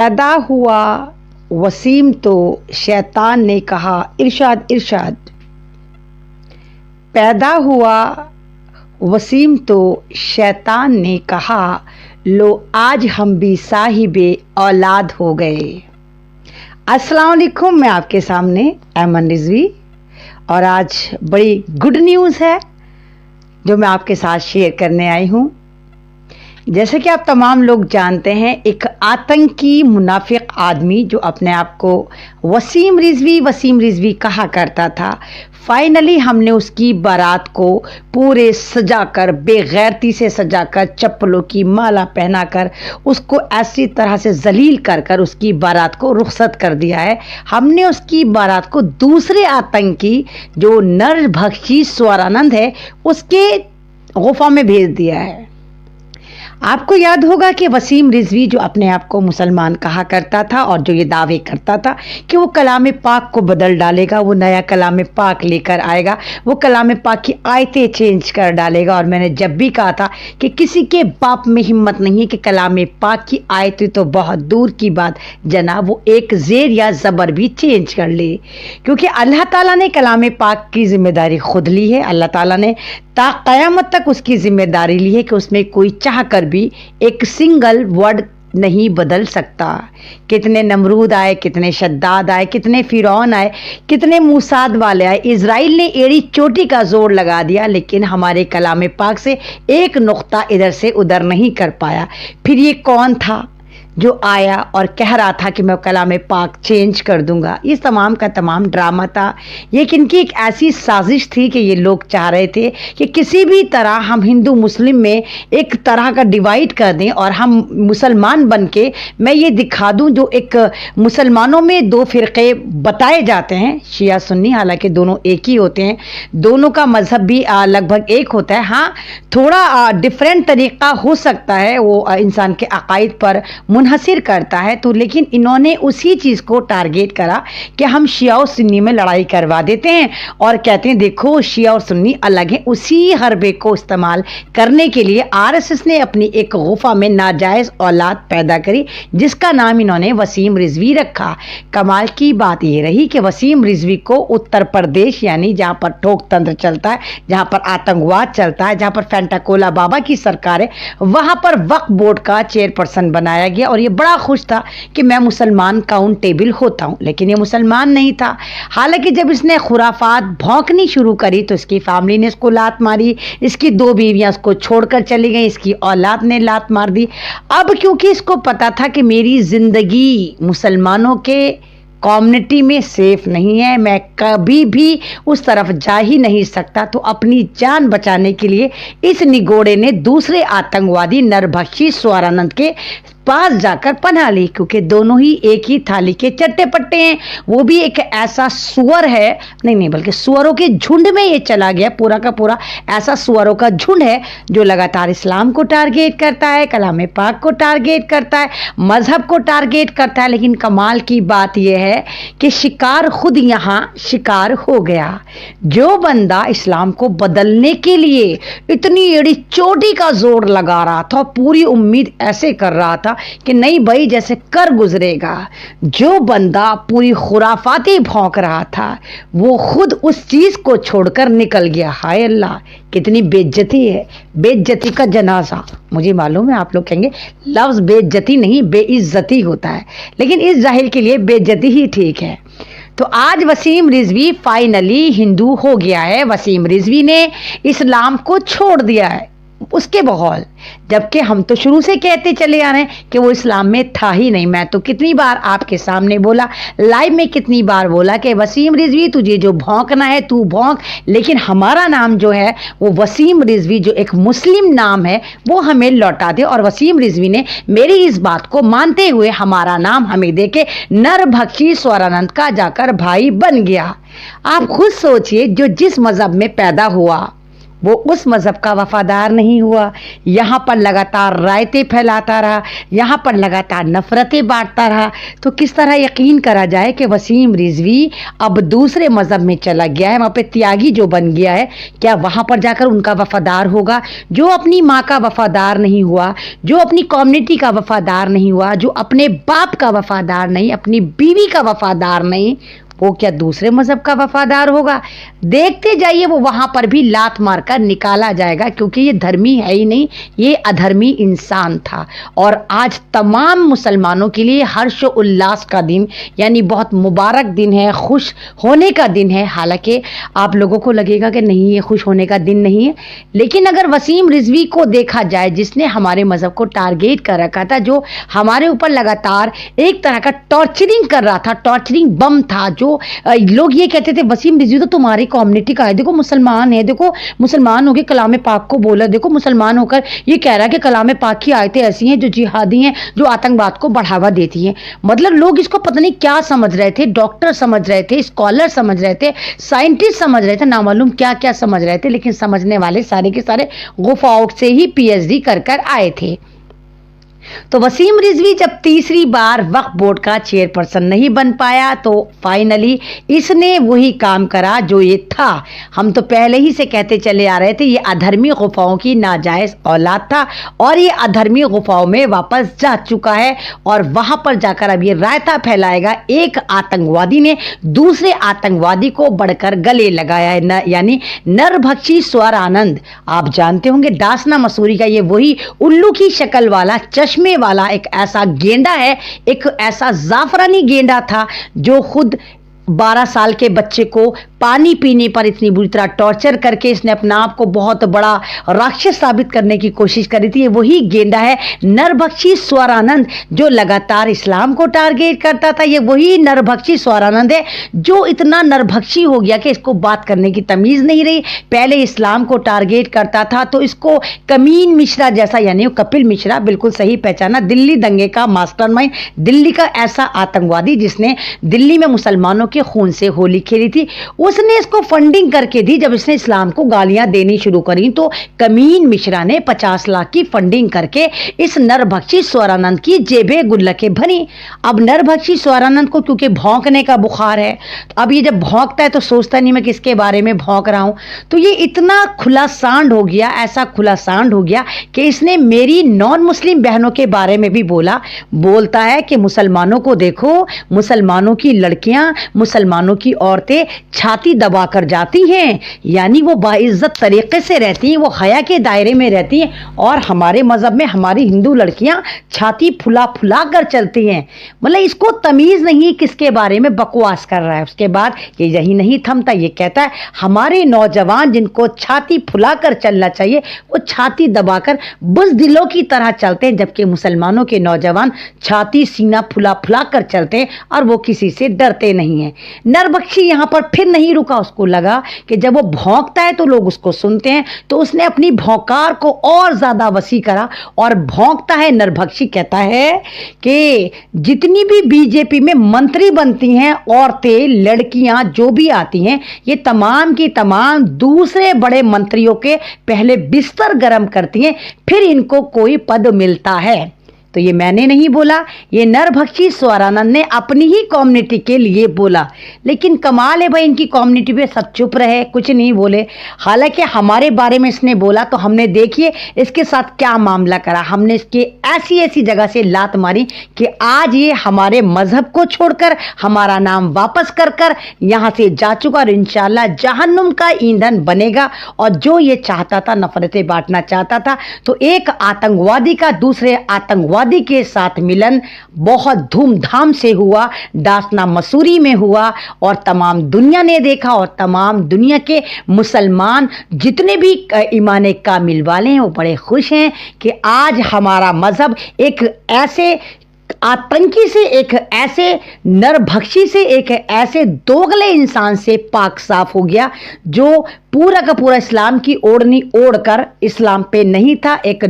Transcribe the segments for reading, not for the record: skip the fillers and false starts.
पैदा हुआ वसीम तो शैतान ने कहा इरशाद इरशाद। पैदा हुआ वसीम तो शैतान ने कहा लो आज हम भी साहिबे औलाद हो गए। अस्सलाम वालेकुम, मैं आपके सामने ऐमन रिजवी और आज बड़ी गुड न्यूज़ है जो मैं आपके साथ शेयर करने आई हूँ। जैसे कि आप तमाम लोग जानते हैं, एक आतंकी मुनाफिक आदमी जो अपने आप को वसीम रिजवी कहा करता था, फाइनली हमने उसकी बारात को पूरे सजाकर, बेगैरती से सजाकर, चप्पलों की माला पहनाकर उसको ऐसी तरह से जलील कर कर उसकी बारात को रुखसत कर दिया है। हमने उसकी बारात को दूसरे आतंकी जो नरभक्षी स्वरानंद है उसके गुफा में भेज दिया है। आपको याद होगा कि वसीम रिजवी जो अपने आप को मुसलमान कहा करता था और जो ये दावे करता था कि वो कलाम पाक को बदल डालेगा, वो नया कलाम पाक लेकर आएगा, वो कलाम पाक की आयतें चेंज कर डालेगा। और मैंने जब भी कहा था कि किसी के बाप में हिम्मत नहीं है कि कलाम पाक की आयतें तो बहुत दूर की बात जनाब, वो एक ज़ेर या ज़बर भी चेंज कर ले, क्योंकि अल्लाह ताला ने कलाम पाक की जिम्मेदारी खुद ली है। अल्लाह ताला ने ता क़यामत तक उसकी जिम्मेदारी ली है कि उसमें कोई चाह कर भी एक सिंगल वर्ड नहीं बदल सकता। कितने नमरूद आए, कितने शद्दाद आए, कितने फिरौन आए, कितने मूसाद वाले आए, इजराइल ने एड़ी चोटी का जोर लगा दिया, लेकिन हमारे कलाम पाक से एक नुक्ता इधर से उधर नहीं कर पाया। फिर ये कौन था जो आया और कह रहा था कि मैं कलाम पाक चेंज कर दूंगा? ये तमाम का तमाम ड्रामा था। ये इनकी एक ऐसी साजिश थी कि ये लोग चाह रहे थे कि किसी भी तरह हम हिंदू मुस्लिम में एक तरह का डिवाइड कर दें और हम मुसलमान बन के मैं ये दिखा दूं जो एक मुसलमानों में दो फ़िरक़े बताए जाते हैं, शिया सुन्नी, हालांकि दोनों एक ही होते हैं, दोनों का मज़हब भी लगभग एक होता है। हाँ, थोड़ा डिफरेंट तरीक़ा हो सकता है, वो इंसान के अक़ाइद पर मुनहसिर करता है, तो लेकिन इन्होंने उसी चीज़ को टारगेट करा कि हम शिया और सुन्नी में लड़ाई करवा देते हैं और कहते हैं देखो शिया और सुन्नी अलग हैं। उसी हरबे को इस्तेमाल करने के लिए आरएसएस ने अपनी एक गुफा में नाजायज़ औलाद पैदा करी जिसका नाम इन्होंने वसीम रिजवी रखा। कमाल की बात ये रही कि वसीम रिजवी को उत्तर प्रदेश, यानी जहाँ पर ठोक तंत्र चलता है, जहाँ पर आतंकवाद चलता है, जहाँ पर फेंटाकोला बाबा की सरकार है, वहाँ पर वक्फ बोर्ड का चेयरपर्सन बनाया गया। और ये बड़ा खुश था कि मैं मुसलमान काउंटेबल होता हूँ, लेकिन ये मुसलमान नहीं था। हालांकि जब इसने खुराफात भौंकनी शुरू करी तो इसकी फैमिली ने इसको लात मारी, इसकी दो बीवियां इसको छोड़कर चली गई, इसकी औलाद ने लात मार दी। अब क्योंकि इसको पता था कि मेरी ज़िंदगी मुसलमानों के कम्युनिटी में सेफ नहीं है, मैं कभी भी उस तरफ जा ही नहीं सकता, तो अपनी जान बचाने के लिए इस निगोड़े ने दूसरे आतंकवादी नरभक्षी स्वरानंद के पास जाकर पनाह ली, क्योंकि दोनों ही एक ही थाली के चट्टे पट्टे हैं। वो भी एक ऐसा सुअर है, नहीं बल्कि सुअरों के झुंड में ये चला गया, पूरा का पूरा ऐसा सुअरों का झुंड है जो लगातार इस्लाम को टारगेट करता है, कलाम पाक को टारगेट करता है, मजहब को टारगेट करता है। लेकिन कमाल की बात यह है कि शिकार खुद यहाँ शिकार हो गया। जो बंदा इस्लाम को बदलने के लिए इतनी एड़ी चोटी का जोर लगा रहा था, पूरी उम्मीद ऐसे कर रहा था कि नहीं भाई जैसे कर गुजरेगा, जो बंदा पूरी खुराफाती भौंक रहा था वो खुद उस चीज को छोड़कर निकल गया। हाय अल्लाह, कितनी बेइज्जती है, बेइज्जती का जनाजा। मुझे मालूम है आप लोग कहेंगे लफ्ज बेइज्जती नहीं बेइज्जती होता है, लेकिन इस जाहिल के लिए बेइज्जती ही ठीक है। तो आज वसीम रिजवी फाइनली हिंदू हो गया है। वसीम रिजवी ने इस्लाम को छोड़ दिया है उसके बगौल, जबकि हम तो शुरू से कहते चले आ रहे हैं कि वो इस्लाम में था ही नहीं। मैं तो कितनी बार आपके सामने बोला, लाइव में कितनी बार बोला कि वसीम रिजवी तुझे जो भौंकना है तू भौंक, लेकिन हमारा नाम जो है वो वसीम रिजवी जो एक मुस्लिम नाम है वो हमें लौटा दे। और वसीम रिजवी ने मेरी इस बात को मानते हुए हमारा नाम हमें दे के नरभक्षी स्वरानंद का जाकर भाई बन गया। आप खुद सोचिए, जो जिस मजहब में पैदा हुआ वो उस मज़हब का वफादार नहीं हुआ, यहाँ पर लगातार रायतें फैलाता रहा, यहाँ पर लगातार नफ़रतें बांटता रहा। तो किस तरह यकीन करा जाए कि वसीम रिजवी अब दूसरे मज़हब में चला गया है, वहाँ पे त्यागी जो बन गया है, क्या वहाँ पर जाकर उनका वफादार होगा? जो अपनी माँ का वफादार नहीं हुआ, जो अपनी कम्युनिटी का वफादार नहीं हुआ, जो अपने बाप का वफादार नहीं, अपनी बीवी का वफादार नहीं, वो क्या दूसरे मज़हब का वफादार होगा? देखते जाइए, वो वहाँ पर भी लात मारकर निकाला जाएगा, क्योंकि ये धर्मी है ही नहीं, ये अधर्मी इंसान था। और आज तमाम मुसलमानों के लिए हर्ष उल्लास का दिन, यानी बहुत मुबारक दिन है, खुश होने का दिन है। हालांकि आप लोगों को लगेगा कि नहीं, ये खुश होने का दिन नहीं है, लेकिन अगर वसीम रिजवी को देखा जाए, जिसने हमारे मज़हब को टारगेट कर रखा था, जो हमारे ऊपर लगातार एक तरह का टॉर्चरिंग कर रहा था, टॉर्चरिंग बम था, जो लोग ये कहते थे वसीम रिजवी तो तुम्हारी कम्युनिटी का है, देखो मुसलमान है, देखो मुसलमान होकर कलाम पाक को बोला, देखो मुसलमान होकर ये कह रहा है कि कलाम पाक की आयतें ऐसी हैं जो जिहादी हैं, जो आतंकवाद को बढ़ावा देती हैं। मतलब लोग इसको पता नहीं क्या समझ रहे थे, डॉक्टर समझ रहे थे, स्कॉलर समझ रहे थे, साइंटिस्ट समझ रहे थे, नामालूम क्या क्या समझ रहे थे, लेकिन समझने वाले सारे के सारे गुफाओं से ही पीएचडी कर कर आए थे। तो वसीम रिजवी जब तीसरी बार वक्फ बोर्ड का चेयरपर्सन नहीं बन पाया, तो फाइनली इसने वही काम करा जो ये था। हम तो पहले ही से कहते चले आ रहे थे, ये अधर्मी गुफाओं की नाजायज औलाद था और ये अधर्मी गुफाओं में वापस जा चुका है और वहां पर जाकर अब ये रायता फैलाएगा। एक आतंकवादी ने दूसरे आतंकवादी को बढ़कर गले लगाया है, यानी नरभक्षी स्वर आनंद। आप जानते होंगे दासना मसूरी का ये वही उल्लू की शक्ल वाला, चश्मे वाला एक ऐसा गेंडा है, एक ऐसा जाफरानी गेंडा था जो खुद 12 साल के बच्चे को पानी पीने पर इतनी बुरी तरह टॉर्चर करके इसने अपना आप को बहुत बड़ा राक्षस साबित करने की कोशिश करी थी। ये वही गेंडा है नरभक्षी स्वरानंद जो लगातार इस्लाम को टारगेट करता था। ये वही नरभक्षी स्वरानंद है जो इतना नरभक्षी हो गया कि इसको बात करने की तमीज़ नहीं रही। पहले इस्लाम को टारगेट करता था तो इसको कमीन मिश्रा जैसा, यानी कपिल मिश्रा, बिल्कुल सही पहचाना, दिल्ली दंगे का मास्टरमाइंड, दिल्ली का ऐसा आतंकवादी जिसने दिल्ली में मुसलमानों के खून से होली खेली थी, उसने इसको फंडिंग करके दी। जब इसने इस्लाम को गालियां देनी शुरू करी तो कमीन मिश्रा ने 50 लाख की फंडिंग करके इस नरभक्षी स्वरानंद की जेबें गुल्लके भरी। अब नरभक्षी स्वरानंद को क्योंकि भौंकने का बुखार है, तो अब ये जब भौंकता है तो सोचता नहीं मैं किसके बारे में भौंक रहा हूं, तो ये इतना खुला सांड हो गया, ऐसा खुला सांड हो गया कि इसने मेरी नॉन मुस्लिम बहनों के बारे में भी बोलता है कि मुसलमानों को देखो, मुसलमानों की लड़कियां, मुसलमानों की औरतें छाती दबाकर जाती हैं, यानी वो बाइज्जत तरीके से रहती हैं, वो हया के दायरे में रहती हैं, और हमारे मज़हब में हमारी हिंदू लड़कियां छाती फुला फुला कर चलती हैं। मतलब इसको तमीज़ नहीं किसके बारे में बकवास कर रहा है। उसके बाद ये यही नहीं थमता, ये कहता है हमारे नौजवान जिनको छाती फुला कर चलना चाहिए वो छाती दबाकर बुज़दिलों की तरह चलते हैं, जबकि मुसलमानों के नौजवान छाती सीना फुला फुला कर चलते हैं और वो किसी से डरते नहीं हैं। नरभक्षी यहाँ पर फिर नहीं रुका, उसको लगा कि जब वो भौंकता है तो लोग उसको सुनते हैं, तो उसने अपनी भौंकार को और ज्यादा वसी करा और भौंकता है। नरभक्षी कहता है कि जितनी भी बीजेपी में मंत्री बनती हैं औरतें, लड़कियां जो भी आती हैं, ये तमाम की तमाम दूसरे बड़े मंत्रियों के पहले बिस्तर गर्म करती हैं, फिर इनको कोई पद मिलता है। तो ये मैंने नहीं बोला, ये नरभक्षी स्वरानंद ने अपनी ही कम्युनिटी के लिए बोला। लेकिन कमाल है भाई, इनकी कम्युनिटी पे सब चुप रहे, कुछ नहीं बोले। हालांकि हमारे बारे में इसने बोला तो हमने देखिए इसके साथ क्या मामला करा। हमने इसके ऐसी ऐसी जगह से लात मारी कि आज ये हमारे मजहब को छोड़कर हमारा नाम वापस कर कर यहाँ से जा चुका और इंशाल्लाह जहन्नुम का ईंधन बनेगा। और जो ये चाहता था, नफरतें बांटना चाहता था, तो एक आतंकवादी का दूसरे आतंकवादी के साथ मिलन बहुत धूमधाम से हुआ, दासना मसूरी में हुआ और तमाम दुनिया ने देखा और तमाम दुनिया के मुसलमान जितने भी ईमान कामिल वाले हैं वो बड़े खुश हैं कि आज हमारा मजहब एक ऐसे आतंकी से, एक ऐसे नरभक्षी से, एक ऐसे दोगले इंसान से पाक साफ हो गया जो पूरा का पूरा इस्लाम की ओढ़नी ओढ़कर इस्लाम पे नहीं था, एक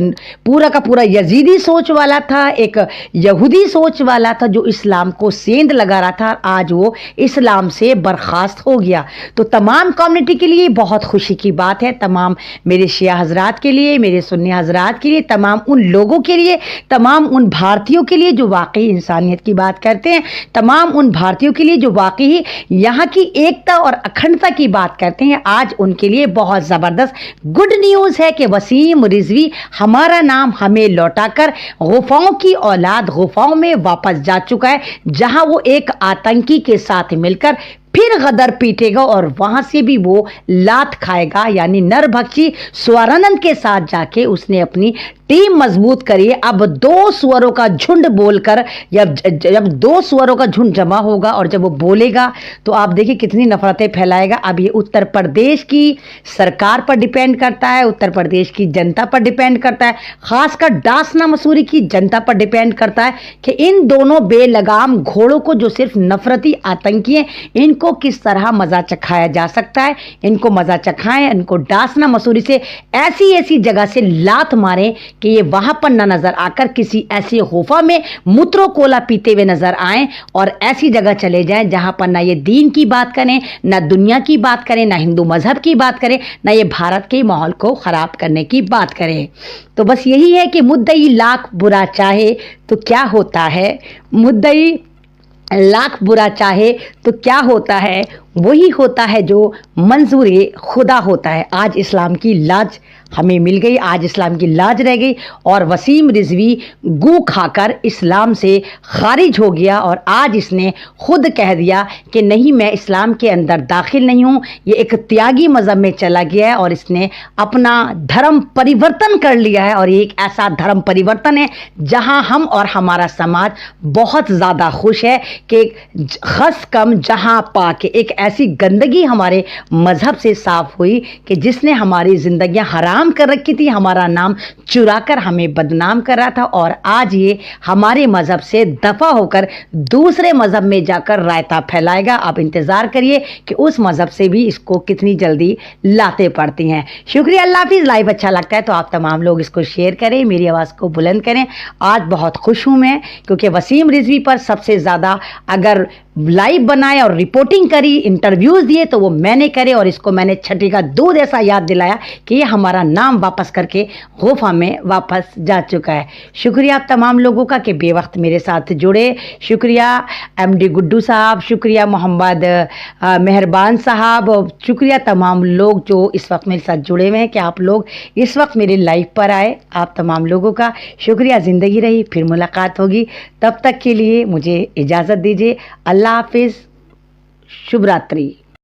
पूरा का पूरा यजीदी सोच वाला था, एक यहूदी सोच वाला था जो इस्लाम को सेंध लगा रहा था, आज वो इस्लाम से बर्खास्त हो गया। तो तमाम कम्युनिटी के लिए बहुत खुशी की बात है, तमाम मेरे शिया हजरात के लिए, मेरे सुन्नी हजरात के लिए, तमाम उन लोगों के लिए, तमाम उन भारतीयों के लिए जो वाकई इंसानियत की बात करते हैं, तमाम उन भारतीयों के लिए जो वाकई यहाँ की एकता और अखंडता की बात करते हैं। आज उनके लिए बहुत ज़बरदस्त गुड न्यूज़ है कि वसीम रिजवी हमारा नाम हमें लौटाकर गुफाओं की औलाद गुफाओं में वापस जा चुका है, जहां वो एक आतंकी के साथ मिलकर फिर गदर पीटेगा और वहां से भी वो लात खाएगा। यानी नरभक्षी स्वरानंद के साथ जाके उसने अपनी टीम मजबूत करी है। अब दो सुअरों का झुंड बोलकर जब दो सुअरों का झुंड जमा होगा और जब वो बोलेगा तो आप देखिए कितनी नफरतें फैलाएगा। अब ये उत्तर प्रदेश की सरकार पर डिपेंड करता है, उत्तर प्रदेश की जनता पर डिपेंड करता है, खासकर डासना मसूरी की जनता पर डिपेंड करता है कि इन दोनों बेलगाम घोड़ों को जो सिर्फ नफरती आतंकी हैं, इनको किस तरह मजा चखाया जा सकता है। इनको मजा चखाएं, इनको डासना मसूरी से ऐसी ऐसी जगह से लात मारें कि ये वहां पर न नजर आकर किसी ऐसी गुफा में मूत्रो कोला पीते हुए नजर आएं और ऐसी जगह चले जाएं जहां पर ना ये दीन की बात करें, ना दुनिया की बात करें, ना हिंदू मजहब की बात करें, ना ये भारत के माहौल को खराब करने की बात करें। तो बस यही है कि मुद्दई लाख बुरा चाहे तो क्या होता है, मुद्दई लाख बुरा चाहे तो क्या होता है, वही होता है जो मंजूर खुदा होता है। आज इस्लाम की लाज हमें मिल गई, आज इस्लाम की लाज रह गई और वसीम रिजवी गू खाकर इस्लाम से खारिज हो गया और आज इसने खुद कह दिया कि नहीं, मैं इस्लाम के अंदर दाखिल नहीं हूँ। ये एक त्यागी मज़हब में चला गया है और इसने अपना धर्म परिवर्तन कर लिया है और ये एक ऐसा धर्म परिवर्तन है जहाँ हम और हमारा समाज बहुत ज़्यादा खुश है कि खस कम जहाँ पाके एक ऐसी गंदगी हमारे मज़हब से साफ़ हुई कि जिसने हमारी ज़िंदगियाँ हराम कर रखी थी, हमारा नाम चुरा कर हमें बदनाम कर रहा था और आज ये हमारे मज़हब से दफ़ा होकर दूसरे मज़हब में जाकर रायता फैलाएगा। आप इंतज़ार करिए कि उस मज़हब से भी इसको कितनी जल्दी लाते पड़ती हैं। शुक्रिया, अल्लाह हाफिज़। लाइव अच्छा लगता है तो आप तमाम लोग इसको शेयर करें, मेरी आवाज़ को बुलंद करें। आज बहुत खुश हूँ मैं क्योंकि वसीम रिजवी पर सबसे ज़्यादा अगर लाइव बनाए और रिपोर्टिंग करी, इंटरव्यूज़ दिए तो वो मैंने करे और इसको मैंने छठी का दूध ऐसा याद दिलाया कि ये हमारा नाम वापस करके गुफा में वापस जा चुका है। शुक्रिया आप तमाम लोगों का कि बेवक्त मेरे साथ जुड़े। शुक्रिया एमडी गुड्डू साहब, शुक्रिया मोहम्मद मेहरबान साहब, शुक्रिया तमाम लोग जो इस वक्त मेरे साथ जुड़े हुए हैं कि आप लोग इस वक्त मेरे लाइव पर आए। आप तमाम लोगों का शुक्रिया। ज़िंदगी रही, फिर मुलाकात होगी, तब तक के लिए मुझे इजाज़त दीजिए। अल्लाह हाफिज़, शुभ रात्रि।